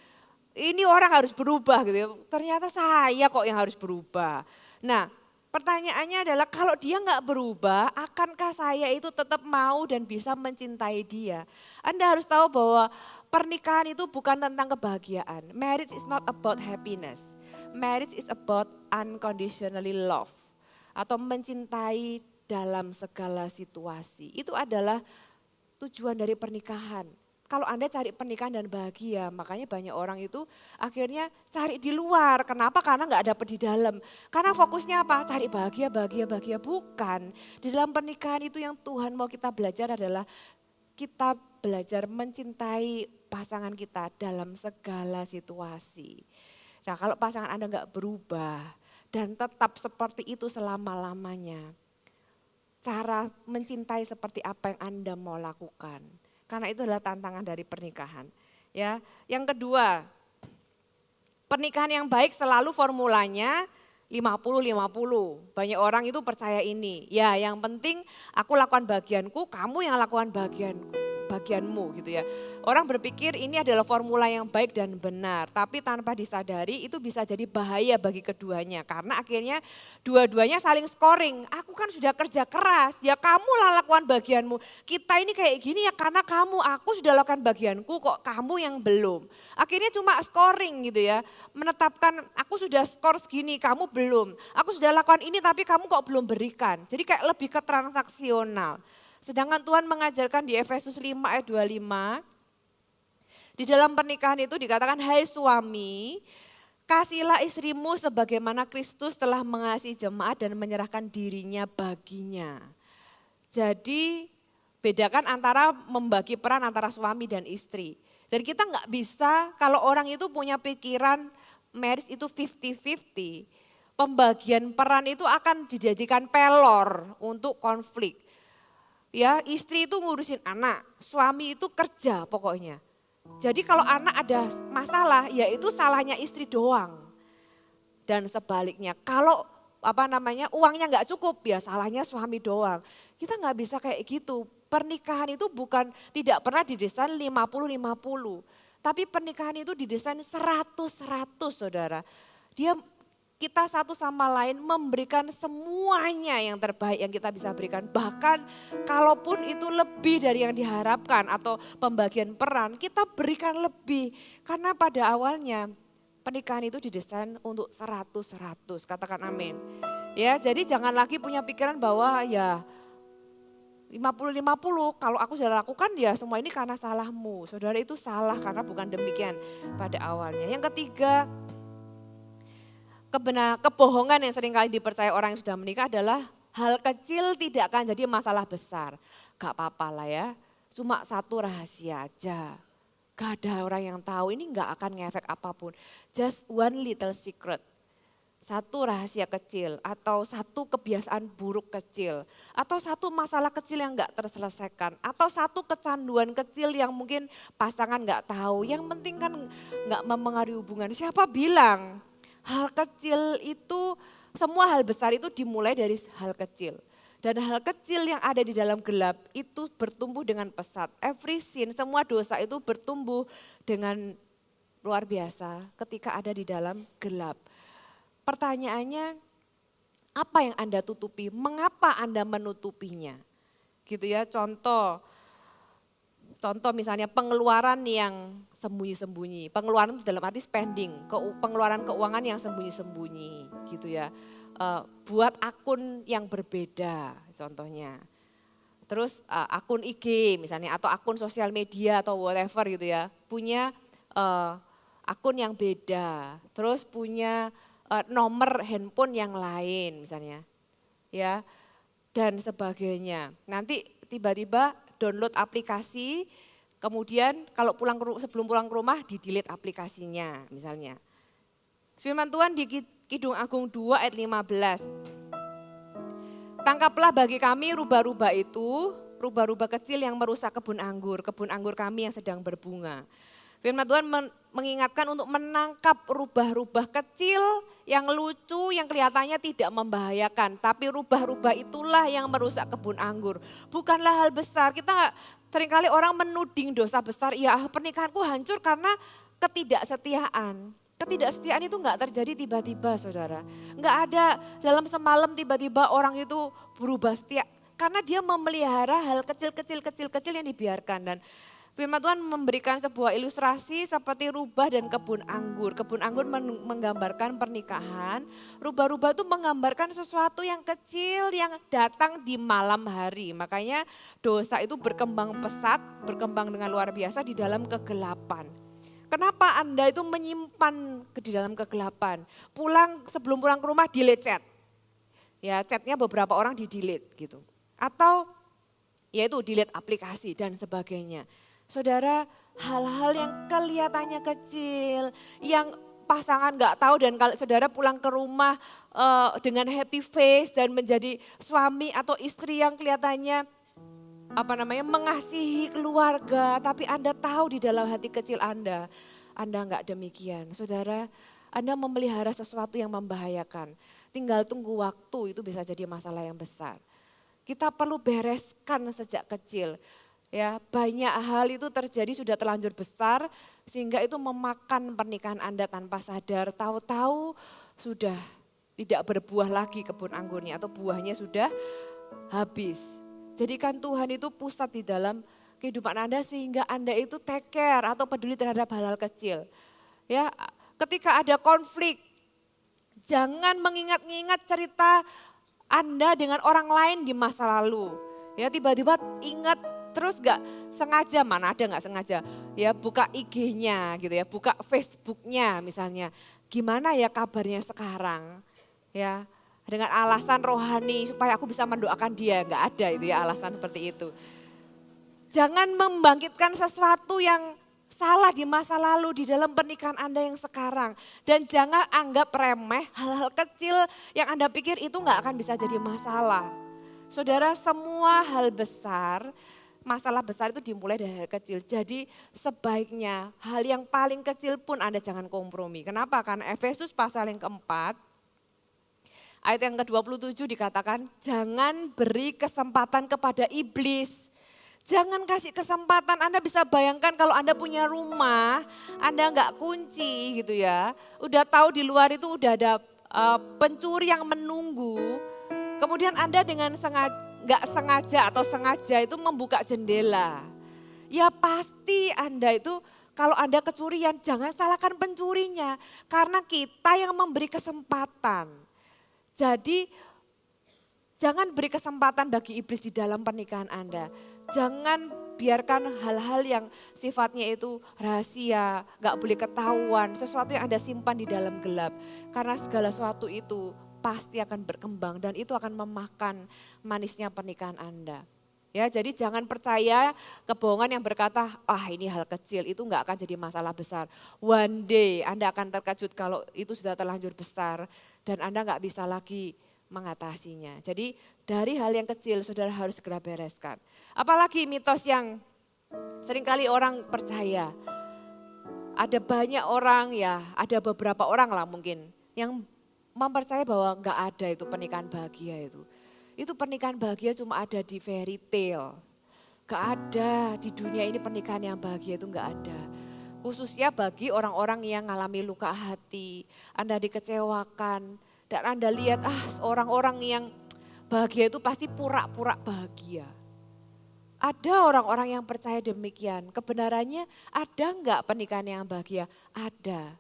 Ini orang harus berubah gitu ya. Ternyata saya kok yang harus berubah. Nah, pertanyaannya adalah kalau dia nggak berubah, akankah saya itu tetap mau dan bisa mencintai dia? Anda harus tahu bahwa pernikahan itu bukan tentang kebahagiaan. Marriage is not about happiness. Marriage is about unconditionally love. Atau mencintai dalam segala situasi. Itu adalah tujuan dari pernikahan. Kalau Anda cari pernikahan dan bahagia, makanya banyak orang itu akhirnya cari di luar. Kenapa? Karena nggak dapet di dalam. Karena fokusnya apa? Cari bahagia, bahagia, bahagia. Bukan. Di dalam pernikahan itu yang Tuhan mau kita belajar adalah kita belajar mencintai pasangan kita dalam segala situasi. Nah, kalau pasangan Anda nggak berubah dan tetap seperti itu selama-lamanya, cara mencintai seperti apa yang Anda mau lakukan. Karena itu adalah tantangan dari pernikahan. Ya, yang kedua, pernikahan yang baik selalu formulanya 50-50. Banyak orang itu percaya ini. Ya, yang penting aku lakukan bagianku, kamu yang lakukan bagianmu gitu ya. Orang berpikir ini adalah formula yang baik dan benar, tapi tanpa disadari itu bisa jadi bahaya bagi keduanya. Karena akhirnya dua-duanya saling scoring. Aku kan sudah kerja keras, ya kamu lah lakukan bagianmu. Kita ini kayak gini ya karena kamu, aku sudah lakukan bagianku kok kamu yang belum. Akhirnya cuma scoring gitu ya, menetapkan aku sudah skor segini, kamu belum. Aku sudah lakukan ini tapi kamu kok belum berikan. Jadi kayak lebih ke transaksional. Sedangkan Tuhan mengajarkan di Efesus 5 ayat 25, di dalam pernikahan itu dikatakan, hai suami, kasihilah istrimu sebagaimana Kristus telah mengasihi jemaat dan menyerahkan dirinya baginya. Jadi bedakan antara membagi peran antara suami dan istri. Dan kita nggak bisa kalau orang itu punya pikiran marriage itu 50-50, pembagian peran itu akan dijadikan pelor untuk konflik. Ya, istri itu ngurusin anak, suami itu kerja pokoknya. Jadi kalau anak ada masalah, ya itu salahnya istri doang. Dan sebaliknya, kalau uangnya nggak cukup, ya salahnya suami doang. Kita nggak bisa kayak gitu. Pernikahan itu bukan tidak pernah didesain 50-50. Tapi pernikahan itu didesain 100-100 saudara. Kita satu sama lain memberikan semuanya yang terbaik yang kita bisa berikan. Bahkan kalaupun itu lebih dari yang diharapkan atau pembagian peran, kita berikan lebih. Karena pada awalnya pernikahan itu didesain untuk 100-100, katakan amin. Ya, jadi jangan lagi punya pikiran bahwa ya 50-50, kalau aku sudah lakukan ya semua ini karena salahmu. Saudara, itu salah karena bukan demikian pada awalnya. Yang ketiga, kebohongan yang seringkali dipercaya orang yang sudah menikah adalah hal kecil tidak akan jadi masalah besar. Gak apa-apa lah ya, cuma satu rahasia aja. Gak ada orang yang tahu, ini gak akan ngefek apapun. Just one little secret. Satu rahasia kecil atau satu kebiasaan buruk kecil. Atau satu masalah kecil yang gak terselesaikan. Atau satu kecanduan kecil yang mungkin pasangan gak tahu. Yang penting kan gak mempengaruhi hubungan. Siapa bilang? Hal kecil itu, semua hal besar itu dimulai dari hal kecil. Dan hal kecil yang ada di dalam gelap itu bertumbuh dengan pesat. Every sin, semua dosa itu bertumbuh dengan luar biasa ketika ada di dalam gelap. Pertanyaannya, apa yang Anda tutupi? Mengapa Anda menutupinya? Gitu ya, contoh misalnya pengeluaran yang sembunyi-sembunyi. Pengeluaran itu dalam arti spending, pengeluaran keuangan yang sembunyi-sembunyi gitu ya. Buat akun yang berbeda contohnya. Terus akun IG misalnya atau akun sosial media atau whatever gitu ya. Punya akun yang beda. Terus punya nomor handphone yang lain misalnya. Ya, dan sebagainya. Nanti tiba-tiba download aplikasi, kemudian kalau sebelum pulang ke rumah di-delete aplikasinya misalnya. Firman Tuhan di Kidung Agung 2 ayat 15. Tangkaplah bagi kami rubah-rubah itu, rubah-rubah kecil yang merusak kebun anggur kami yang sedang berbunga. Firman Tuhan mengingatkan untuk menangkap rubah-rubah kecil yang lucu, yang kelihatannya tidak membahayakan. Tapi rubah-rubah itulah yang merusak kebun anggur. Bukanlah hal besar. Kita seringkali orang menuding dosa besar, ya pernikahanku hancur karena ketidaksetiaan. Ketidaksetiaan itu enggak terjadi tiba-tiba saudara. Enggak ada dalam semalam tiba-tiba orang itu berubah setia. Karena dia memelihara hal kecil-kecil yang dibiarkan. Dan firman Tuhan memberikan sebuah ilustrasi seperti rubah dan kebun anggur. Kebun anggur menggambarkan pernikahan. Rubah-rubah itu menggambarkan sesuatu yang kecil yang datang di malam hari. Makanya dosa itu berkembang pesat, berkembang dengan luar biasa di dalam kegelapan. Kenapa Anda itu menyimpan di dalam kegelapan? Sebelum pulang ke rumah delete chat. Ya chatnya beberapa orang di-delete gitu. Atau yaitu delete aplikasi dan sebagainya. Saudara, hal-hal yang kelihatannya kecil, yang pasangan nggak tahu dan kalau saudara pulang ke rumah dengan happy face dan menjadi suami atau istri yang kelihatannya mengasihi keluarga, tapi Anda tahu di dalam hati kecil Anda nggak demikian. Saudara, Anda memelihara sesuatu yang membahayakan. Tinggal tunggu waktu itu bisa jadi masalah yang besar. Kita perlu bereskan sejak kecil. Ya, banyak hal itu terjadi sudah terlanjur besar sehingga itu memakan pernikahan Anda tanpa sadar. Tahu-tahu sudah tidak berbuah lagi kebun anggurnya atau buahnya sudah habis. Jadikan Tuhan itu pusat di dalam kehidupan Anda sehingga Anda itu take care atau peduli terhadap hal-hal kecil. Ya, ketika ada konflik, jangan mengingat-ingat cerita Anda dengan orang lain di masa lalu. Ya, tiba-tiba ingat terus gak sengaja, mana ada gak sengaja. Ya buka IG-nya gitu ya, buka Facebook-nya misalnya. Gimana ya kabarnya sekarang? Ya, dengan alasan rohani supaya aku bisa mendoakan dia. Gak ada itu ya alasan seperti itu. Jangan membangkitkan sesuatu yang salah di masa lalu di dalam pernikahan Anda yang sekarang. Dan jangan anggap remeh hal-hal kecil yang Anda pikir itu gak akan bisa jadi masalah. Saudara, semua hal besar, masalah besar itu dimulai dari hal kecil. Jadi sebaiknya hal yang paling kecil pun Anda jangan kompromi. Kenapa? Karena Efesus pasal yang keempat, ayat yang ke-27 dikatakan, jangan beri kesempatan kepada iblis. Jangan kasih kesempatan. Anda bisa bayangkan kalau Anda punya rumah, Anda nggak kunci gitu ya. Udah tahu di luar itu udah ada pencuri yang menunggu. Kemudian Anda dengan nggak sengaja atau sengaja itu membuka jendela. Ya pasti Anda itu kalau Anda kecurian jangan salahkan pencurinya. Karena kita yang memberi kesempatan. Jadi jangan beri kesempatan bagi iblis di dalam pernikahan Anda. Jangan biarkan hal-hal yang sifatnya itu rahasia, gak boleh ketahuan, sesuatu yang Anda simpan di dalam gelap. Karena segala sesuatu itu pasti akan berkembang dan itu akan memakan manisnya pernikahan Anda. Ya, jadi jangan percaya kebohongan yang berkata, ini hal kecil, itu gak akan jadi masalah besar. One day Anda akan terkejut kalau itu sudah terlanjur besar dan Anda gak bisa lagi mengatasinya. Jadi dari hal yang kecil saudara harus segera bereskan. Apalagi mitos yang seringkali orang percaya. Ada banyak orang ya, ada beberapa orang lah mungkin yang mempercayai bahwa enggak ada itu pernikahan bahagia itu. Itu pernikahan bahagia cuma ada di fairy tale. Enggak ada di dunia ini pernikahan yang bahagia itu enggak ada. Khususnya bagi orang-orang yang mengalami luka hati, Anda dikecewakan dan Anda lihat orang-orang yang bahagia itu pasti pura-pura bahagia. Ada orang-orang yang percaya demikian. Kebenarannya ada enggak pernikahan yang bahagia? Ada.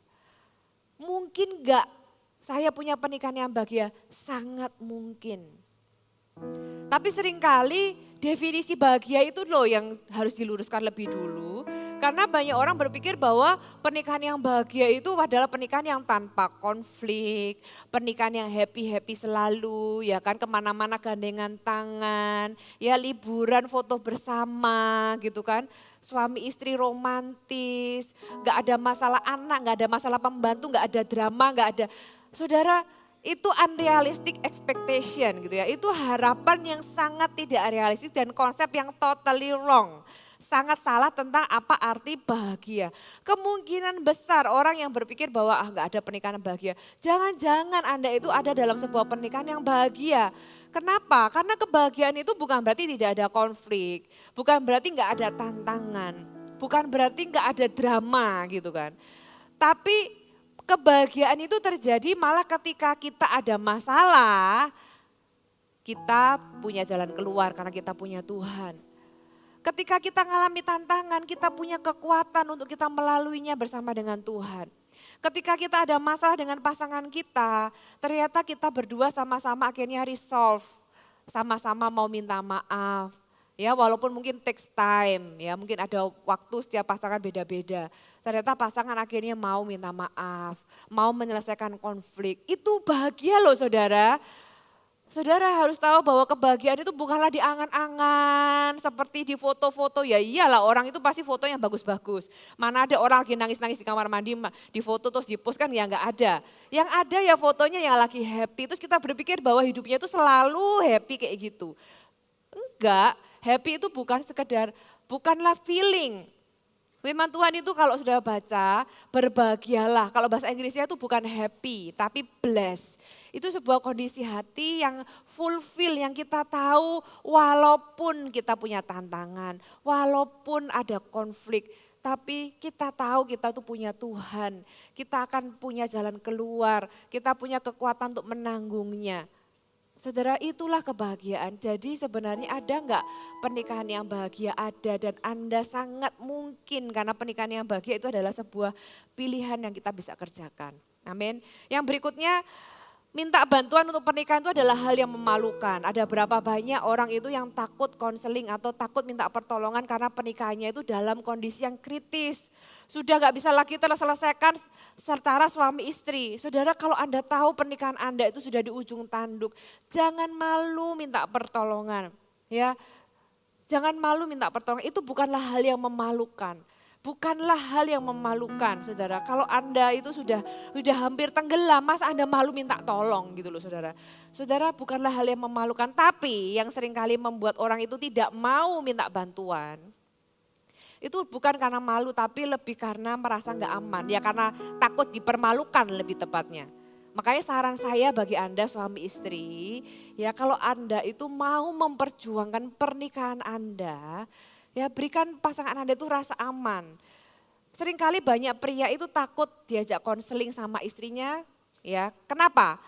Mungkin enggak saya punya pernikahan yang bahagia? Sangat mungkin. Tapi seringkali definisi bahagia itu loh yang harus diluruskan lebih dulu. Karena banyak orang berpikir bahwa pernikahan yang bahagia itu adalah pernikahan yang tanpa konflik, pernikahan yang happy-happy selalu, ya kan kemana-mana gandengan tangan, ya liburan foto bersama gitu kan. Suami istri romantis, gak ada masalah anak, gak ada masalah pembantu, gak ada drama, gak ada. Saudara, itu unrealistic expectation gitu ya. Itu harapan yang sangat tidak realistis dan konsep yang totally wrong. sangat salah tentang apa arti bahagia. Kemungkinan besar orang yang berpikir bahwa nggak ada pernikahan yang bahagia. Jangan-jangan Anda itu ada dalam sebuah pernikahan yang bahagia. Kenapa? Karena kebahagiaan itu bukan berarti tidak ada konflik, bukan berarti nggak ada tantangan, bukan berarti nggak ada drama gitu kan. Tapi kebahagiaan itu terjadi malah ketika kita ada masalah, kita punya jalan keluar karena kita punya Tuhan. Ketika kita mengalami tantangan, kita punya kekuatan untuk kita melaluinya bersama dengan Tuhan. Ketika kita ada masalah dengan pasangan kita, ternyata kita berdua sama-sama akhirnya resolve, sama-sama mau minta maaf. Ya, walaupun mungkin takes time, ya mungkin ada waktu setiap pasangan beda-beda. Ternyata pasangan akhirnya mau minta maaf, mau menyelesaikan konflik. Itu bahagia loh saudara. Saudara harus tahu bahwa kebahagiaan itu bukanlah di angan-angan seperti di foto-foto. Ya iyalah orang itu pasti foto yang bagus-bagus. Mana ada orang lagi nangis-nangis di kamar mandi di foto terus di-post kan ya nggak ada. Yang ada ya fotonya yang lagi happy. Terus kita berpikir bahwa hidupnya itu selalu happy kayak gitu. Enggak, happy itu bukan sekedar, bukanlah feeling. Firman Tuhan itu kalau sudah baca, berbahagialah. Kalau bahasa Inggrisnya itu bukan happy, tapi bless. Itu sebuah kondisi hati yang fulfill, yang kita tahu walaupun kita punya tantangan, walaupun ada konflik, tapi kita tahu kita tuh punya Tuhan. Kita akan punya jalan keluar, kita punya kekuatan untuk menanggungnya. Saudara, itulah kebahagiaan. Jadi sebenarnya ada enggak pernikahan yang bahagia? Ada, dan Anda sangat mungkin karena pernikahan yang bahagia itu adalah sebuah pilihan yang kita bisa kerjakan. Amin. Yang berikutnya, minta bantuan untuk pernikahan itu adalah hal yang memalukan. Ada berapa banyak orang itu yang takut konseling atau takut minta pertolongan karena pernikahannya itu dalam kondisi yang kritis. Sudah gak bisa lagi terselesaikan secara suami istri. Saudara, kalau Anda tahu pernikahan Anda itu sudah di ujung tanduk, jangan malu minta pertolongan. Ya, jangan malu minta pertolongan, itu bukanlah hal yang memalukan. Bukanlah hal yang memalukan, saudara. Kalau Anda itu sudah hampir tenggelam, masa Anda malu minta tolong gitu loh, saudara. Saudara, bukanlah hal yang memalukan, tapi yang seringkali membuat orang itu tidak mau minta bantuan. Itu bukan karena malu, tapi lebih karena merasa nggak aman. Ya karena takut dipermalukan lebih tepatnya. Makanya saran saya bagi Anda suami istri, ya kalau Anda itu mau memperjuangkan pernikahan Anda, ya berikan pasangan Anda itu rasa aman. Seringkali banyak pria itu takut diajak konseling sama istrinya, ya kenapa?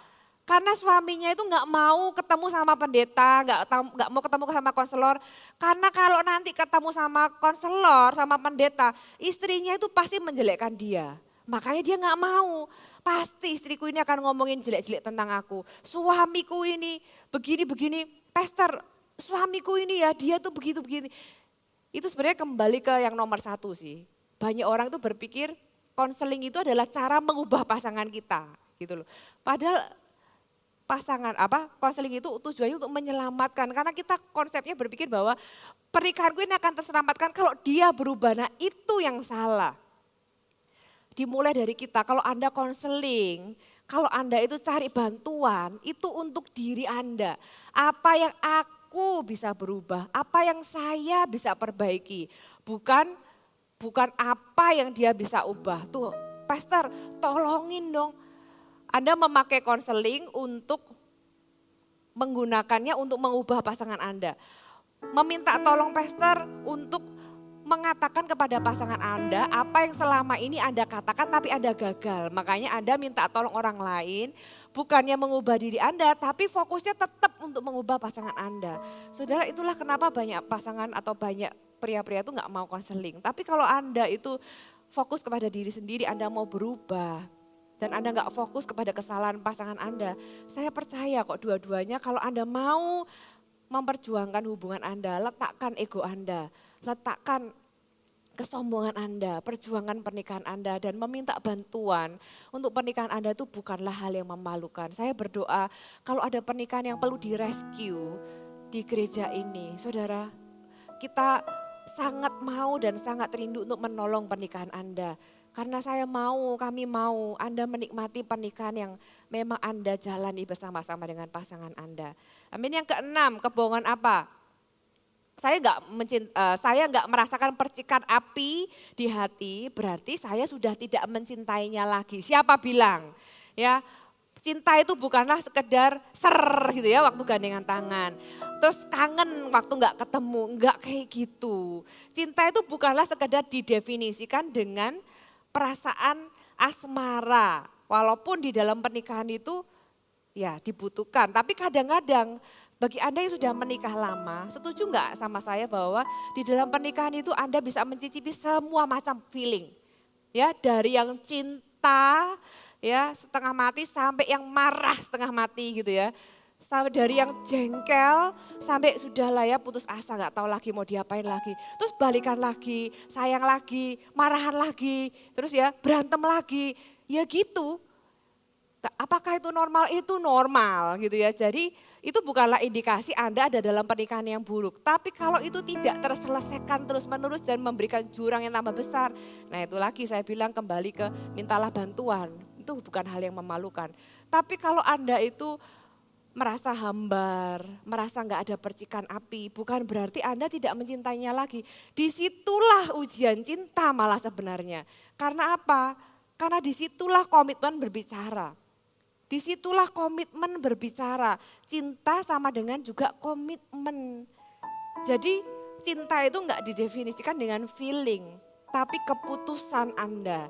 Karena suaminya itu nggak mau ketemu sama pendeta, nggak mau ketemu sama konselor. Karena kalau nanti ketemu sama konselor, sama pendeta, istrinya itu pasti menjelekkan dia. Makanya dia nggak mau. Pasti istriku ini akan ngomongin jelek-jelek tentang aku. Suamiku ini begini-begini, pastor, suamiku ini ya dia tuh begitu-begini. Itu sebenarnya kembali ke yang nomor satu sih. Banyak orang itu berpikir konseling itu adalah cara mengubah pasangan kita gitu loh. Padahal konseling itu tujuannya untuk menyelamatkan. Karena kita konsepnya berpikir bahwa pernikahanku ini akan terselamatkan kalau dia berubah. Nah itu yang salah. Dimulai dari kita, kalau Anda konseling, kalau Anda itu cari bantuan, itu untuk diri Anda. Apa yang aku bisa berubah, apa yang saya bisa perbaiki. Bukan apa yang dia bisa ubah. Tuh, pastor tolongin dong. Anda memakai konseling untuk menggunakannya untuk mengubah pasangan Anda. Meminta tolong pastor untuk mengatakan kepada pasangan Anda apa yang selama ini Anda katakan tapi Anda gagal. Makanya Anda minta tolong orang lain, bukannya mengubah diri Anda tapi fokusnya tetap untuk mengubah pasangan Anda. Saudara, itulah kenapa banyak pasangan atau banyak pria-pria itu gak mau konseling. Tapi kalau Anda itu fokus kepada diri sendiri, Anda mau berubah. Dan Anda gak fokus kepada kesalahan pasangan Anda. Saya percaya kok dua-duanya kalau Anda mau memperjuangkan hubungan Anda, letakkan ego Anda, letakkan kesombongan Anda, perjuangan pernikahan Anda dan meminta bantuan untuk pernikahan Anda itu bukanlah hal yang memalukan. Saya berdoa kalau ada pernikahan yang perlu direscue di gereja ini, saudara, kita sangat mau dan sangat rindu untuk menolong pernikahan Anda. Karena kami mau Anda menikmati pernikahan yang memang Anda jalani bersama-sama dengan pasangan Anda. Amin. Yang keenam, kebohongan apa? saya nggak merasakan percikan api di hati, berarti saya sudah tidak mencintainya lagi. Siapa bilang? Ya, cinta itu bukanlah sekedar gitu ya waktu gandengan tangan. Terus kangen waktu nggak ketemu, nggak kayak gitu. Cinta itu bukanlah sekedar didefinisikan dengan perasaan asmara. Walaupun di dalam pernikahan itu ya dibutuhkan, tapi kadang-kadang bagi Anda yang sudah menikah lama, setuju nggak sama saya bahwa di dalam pernikahan itu Anda bisa mencicipi semua macam feeling. Ya, dari yang cinta ya setengah mati sampai yang marah setengah mati gitu ya. Sampai dari yang jengkel sampai sudahlah ya putus asa nggak tahu lagi mau diapain lagi. Terus balikan lagi, sayang lagi, marahan lagi, terus ya berantem lagi. Ya gitu. Apakah itu normal? Itu normal gitu ya. Jadi itu bukanlah indikasi Anda ada dalam pernikahan yang buruk. Tapi kalau itu tidak terselesaikan terus-menerus dan memberikan jurang yang tambah besar. Nah itu lagi saya bilang kembali ke mintalah bantuan. Itu bukan hal yang memalukan. Tapi kalau Anda itu merasa hambar, merasa nggak ada percikan api, bukan berarti Anda tidak mencintainya lagi. Disitulah ujian cinta malah sebenarnya. Karena apa? Karena disitulah komitmen berbicara. Disitulah komitmen berbicara. Cinta sama dengan juga komitmen. Jadi cinta itu enggak didefinisikan dengan feeling, tapi keputusan Anda.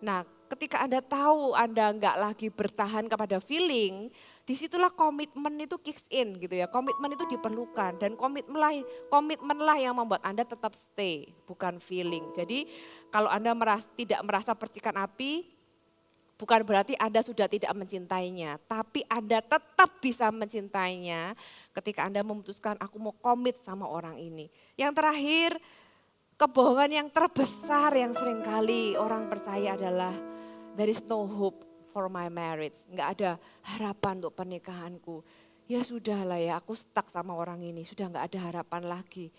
Nah ketika Anda tahu Anda enggak lagi bertahan kepada feeling, disitulah komitmen itu kicks in gitu ya. Komitmen itu diperlukan dan komitmenlah yang membuat Anda tetap stay, bukan feeling. Jadi kalau Anda tidak merasa percikan api, bukan berarti Anda sudah tidak mencintainya, tapi Anda tetap bisa mencintainya ketika Anda memutuskan aku mau komit sama orang ini. Yang terakhir, kebohongan yang terbesar yang seringkali orang percaya adalah there is no hope for my marriage. Enggak ada harapan untuk pernikahanku. Ya sudahlah ya, aku stuck sama orang ini, sudah enggak ada harapan lagi.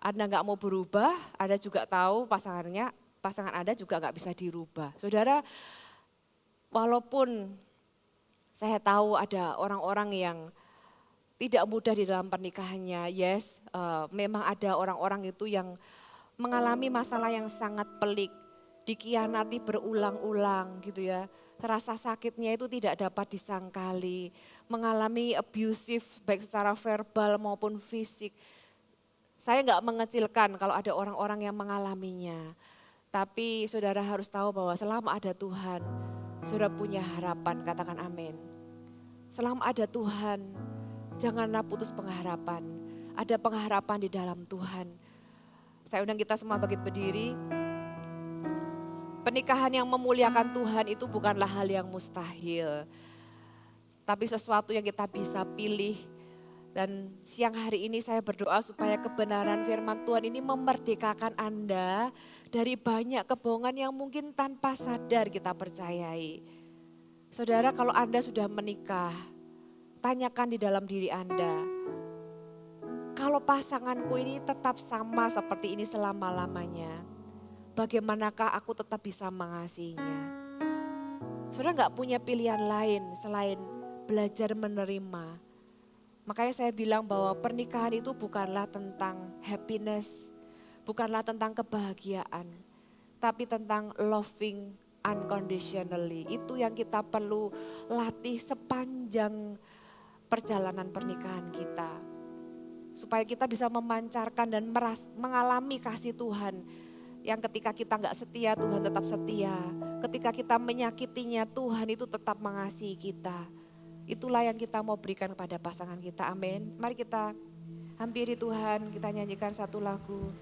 Anda enggak mau berubah, Anda juga tahu pasangan Anda juga enggak bisa dirubah. Saudara, walaupun saya tahu ada orang-orang yang tidak mudah di dalam pernikahannya, memang ada orang-orang itu yang mengalami masalah yang sangat pelik, dikhianati berulang-ulang gitu ya. Rasa sakitnya itu tidak dapat disangkali, mengalami abusive baik secara verbal maupun fisik. Saya enggak mengecilkan kalau ada orang-orang yang mengalaminya, tapi saudara harus tahu bahwa selama ada Tuhan, saudara punya harapan, katakan amin. Selama ada Tuhan, janganlah putus pengharapan. Ada pengharapan di dalam Tuhan. Saya undang kita semua bangkit berdiri. Pernikahan yang memuliakan Tuhan itu bukanlah hal yang mustahil. Tapi sesuatu yang kita bisa pilih. Dan siang hari ini saya berdoa supaya kebenaran firman Tuhan ini memerdekakan Anda dari banyak kebohongan yang mungkin tanpa sadar kita percayai. Saudara, kalau Anda sudah menikah, tanyakan di dalam diri Anda, kalau pasanganku ini tetap sama seperti ini selama-lamanya, bagaimanakah aku tetap bisa mengasihinya? Saudara gak punya pilihan lain selain belajar menerima. Makanya saya bilang bahwa pernikahan itu bukanlah tentang happiness, bukanlah tentang kebahagiaan, tapi tentang loving unconditionally. Itu yang kita perlu latih sepanjang perjalanan pernikahan kita. Supaya kita bisa memancarkan dan mengalami kasih Tuhan. Yang ketika kita gak setia, Tuhan tetap setia. Ketika kita menyakitinya, Tuhan itu tetap mengasihi kita. Itulah yang kita mau berikan kepada pasangan kita, amin. Mari kita hampiri Tuhan, kita nyanyikan satu lagu.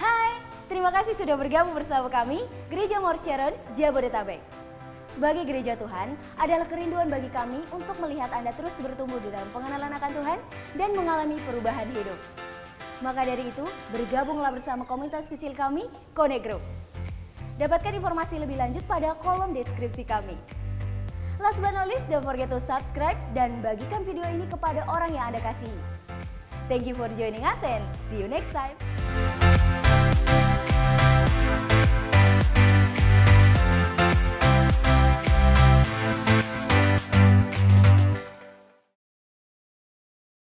Hai, terima kasih sudah bergabung bersama kami, Gereja Mount Sharon, Jabodetabek. Sebagai gereja Tuhan, adalah kerinduan bagi kami untuk melihat Anda terus bertumbuh di dalam pengenalan akan Tuhan dan mengalami perubahan hidup. Maka dari itu, bergabunglah bersama komunitas kecil kami, Connect Group. Dapatkan informasi lebih lanjut pada kolom deskripsi kami. Last but not least, don't forget to subscribe dan bagikan video ini kepada orang yang Anda kasihi. Thank you for joining us and see you next time.